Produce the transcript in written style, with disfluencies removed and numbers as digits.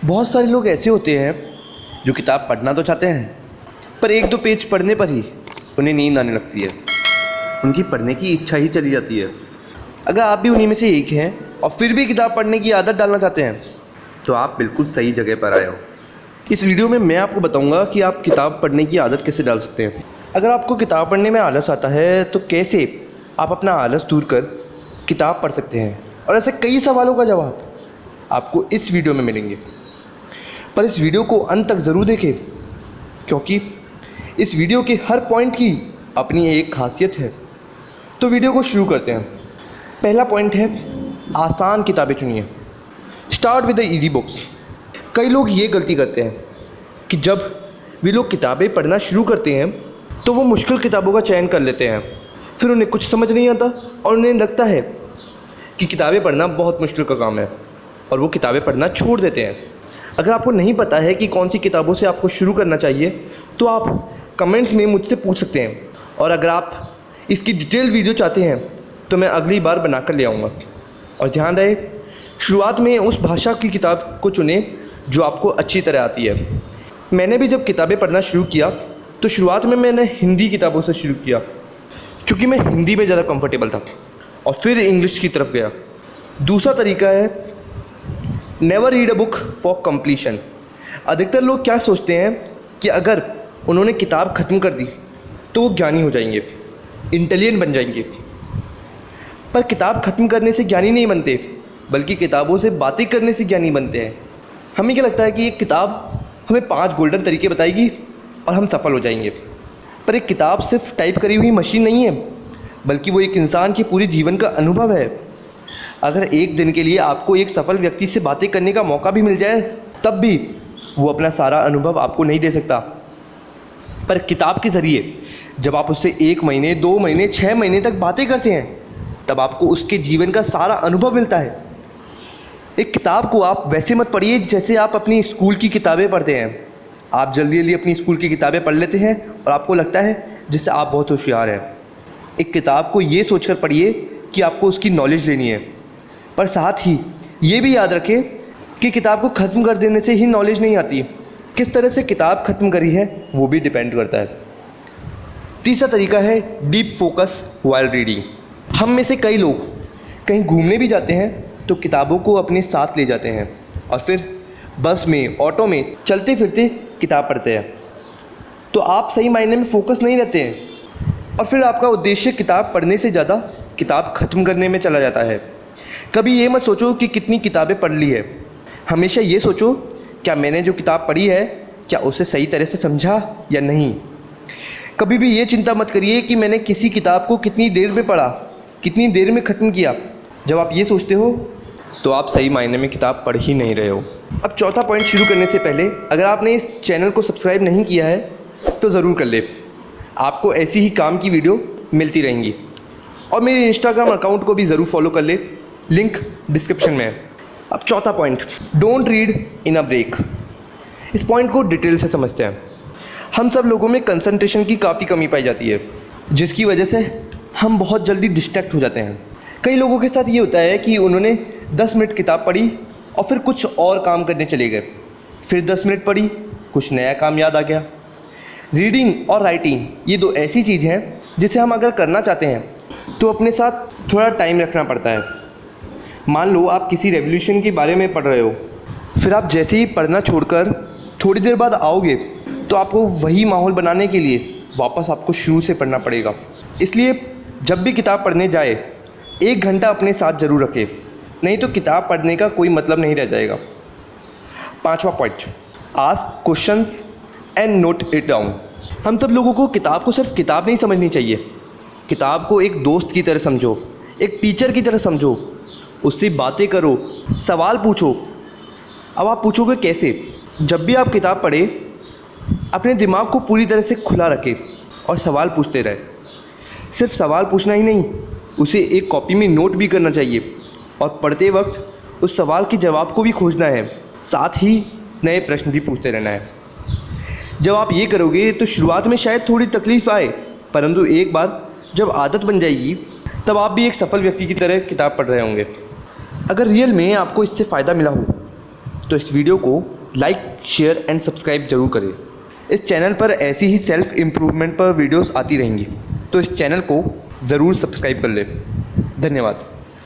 बहुत सारे लोग ऐसे होते हैं जो किताब पढ़ना तो चाहते हैं, पर एक दो पेज पढ़ने पर ही उन्हें नींद आने लगती है। उनकी पढ़ने की इच्छा ही चली जाती है। अगर आप भी उन्हीं में से एक हैं और फिर भी किताब पढ़ने की आदत डालना चाहते हैं तो आप बिल्कुल सही जगह पर आए हो। इस वीडियो में मैं आपको बताऊंगा कि आप किताब पढ़ने की आदत कैसे डाल सकते हैं। अगर आपको किताब पढ़ने में आलस आता है तो कैसे आप अपना आलस दूर कर किताब पढ़ सकते हैं, और ऐसे कई सवालों का जवाब आपको इस वीडियो में मिलेंगे। पर इस वीडियो को अंत तक ज़रूर देखें, क्योंकि इस वीडियो के हर पॉइंट की अपनी एक खासियत है। तो वीडियो को शुरू करते हैं। पहला पॉइंट है, आसान किताबें चुनिए। Start with the easy books. कई लोग ये गलती करते हैं कि जब वे लोग किताबें पढ़ना शुरू करते हैं तो वो मुश्किल किताबों का चयन कर लेते हैं। फिर उन्हें कुछ समझ नहीं आता और उन्हें लगता है कि किताबें पढ़ना बहुत मुश्किल का काम है और वो किताबें पढ़ना छोड़ देते हैं। अगर आपको नहीं पता है कि कौन सी किताबों से आपको शुरू करना चाहिए तो आप कमेंट्स में मुझसे पूछ सकते हैं, और अगर आप इसकी डिटेल वीडियो चाहते हैं तो मैं अगली बार बनाकर ले आऊँगा। और ध्यान रहे, शुरुआत में उस भाषा की किताब को चुनें जो आपको अच्छी तरह आती है। मैंने भी जब किताबें पढ़ना शुरू किया तो शुरुआत में मैंने हिंदी किताबों से शुरू किया, क्योंकि मैं हिंदी में ज़्यादा कंफर्टेबल था, और फिर इंग्लिश की तरफ गया। दूसरा तरीका है, never read a book for completion. अधिकतर लोग क्या सोचते हैं कि अगर उन्होंने किताब ख़त्म कर दी तो वो ज्ञानी हो जाएंगे, इंटेलिजेंट बन जाएंगे। पर किताब ख़त्म करने से ज्ञानी नहीं बनते, बल्कि किताबों से बातें करने से ज्ञानी बनते हैं। हमें क्या लगता है कि एक किताब हमें 5 गोल्डन तरीके बताएगी और हम सफल हो जाएंगे। पर एक किताब सिर्फ टाइप करी हुई मशीन नहीं है, बल्कि वो एक इंसान के पूरे जीवन का अनुभव है। अगर एक दिन के लिए आपको एक सफल व्यक्ति से बातें करने का मौका भी मिल जाए, तब भी वो अपना सारा अनुभव आपको नहीं दे सकता। पर किताब के ज़रिए जब आप उससे 1 महीने, 2 महीने, 6 महीने तक बातें करते हैं, तब आपको उसके जीवन का सारा अनुभव मिलता है। एक किताब को आप वैसे मत पढ़िए जैसे आप अपनी स्कूल की किताबें पढ़ते हैं। आप जल्दी जल्दी अपनी स्कूल की किताबें पढ़ लेते हैं और आपको लगता है जिससे आप बहुत होशियार हैं। एक किताब को ये सोचकर पढ़िए कि आपको उसकी नॉलेज लेनी है, पर साथ ही ये भी याद रखें कि किताब को ख़त्म कर देने से ही नॉलेज नहीं आती। किस तरह से किताब ख़त्म करी है वो भी डिपेंड करता है। तीसरा तरीका है, डीप फोकस व्हाइल रीडिंग। हम में से कई लोग कहीं घूमने भी जाते हैं तो किताबों को अपने साथ ले जाते हैं और फिर बस में, ऑटो में चलते फिरते किताब पढ़ते हैं। तो आप सही मायने में फोकस नहीं रहते हैं और फिर आपका उद्देश्य किताब पढ़ने से ज़्यादा किताब ख़त्म करने में चला जाता है। कभी ये मत सोचो कि कितनी किताबें पढ़ ली है। हमेशा ये सोचो, क्या मैंने जो किताब पढ़ी है क्या उसे सही तरह से समझा या नहीं। कभी भी ये चिंता मत करिए कि मैंने किसी किताब को कितनी देर में पढ़ा, कितनी देर में ख़त्म किया। जब आप ये सोचते हो तो आप सही मायने में किताब पढ़ ही नहीं रहे हो। अब चौथा पॉइंट शुरू करने से पहले, अगर आपने इस चैनल को सब्सक्राइब नहीं किया है तो ज़रूर कर ले। आपको ऐसी ही काम की वीडियो मिलती रहेंगी। और मेरे इंस्टाग्राम अकाउंट को भी ज़रूर फॉलो कर ले, लिंक डिस्क्रिप्शन में है। अब चौथा point, don't read in a break. इस पॉइंट को डिटेल से समझते हैं। हम सब लोगों में कंसंट्रेशन की काफ़ी कमी पाई जाती है, जिसकी वजह से हम बहुत जल्दी डिस्ट्रैक्ट हो जाते हैं। कई लोगों के साथ ये होता है कि उन्होंने 10 मिनट किताब पढ़ी और फिर कुछ और काम करने चले गए। फिर 10 मिनट पढ़ी, कुछ नया काम याद आ गया। रीडिंग और राइटिंग ये 2 ऐसी चीज़ हैं जिसे हम अगर करना चाहते हैं तो अपने साथ थोड़ा टाइम रखना पड़ता है। मान लो आप किसी रेवोल्यूशन के बारे में पढ़ रहे हो, फिर आप जैसे ही पढ़ना छोड़कर थोड़ी देर बाद आओगे तो आपको वही माहौल बनाने के लिए वापस आपको शुरू से पढ़ना पड़ेगा। इसलिए जब भी किताब पढ़ने जाए 1 घंटा अपने साथ ज़रूर रखें, नहीं तो किताब पढ़ने का कोई मतलब नहीं रह जाएगा। पांचवा point, ask questions and note it down. हम सब लोगों को किताब को सिर्फ किताब नहीं समझनी चाहिए। किताब को एक दोस्त की तरह समझो, एक टीचर की तरह समझो, उससे बातें करो, सवाल पूछो। अब आप पूछोगे कैसे? जब भी आप किताब पढ़ें अपने दिमाग को पूरी तरह से खुला रखें और सवाल पूछते रहे। सिर्फ सवाल पूछना ही नहीं, उसे एक कॉपी में नोट भी करना चाहिए और पढ़ते वक्त उस सवाल के जवाब को भी खोजना है, साथ ही नए प्रश्न भी पूछते रहना है। जब आप ये करोगे तो शुरुआत में शायद थोड़ी तकलीफ़ आए, परंतु एक बार जब आदत बन जाएगी तब आप भी एक सफल व्यक्ति की तरह किताब पढ़ रहे होंगे। अगर रियल में आपको इससे फ़ायदा मिला हो तो इस वीडियो को लाइक, शेयर एंड सब्सक्राइब जरूर करें। इस चैनल पर ऐसी ही सेल्फ इम्प्रूवमेंट पर वीडियोस आती रहेंगी, तो इस चैनल को ज़रूर सब्सक्राइब कर लें। धन्यवाद।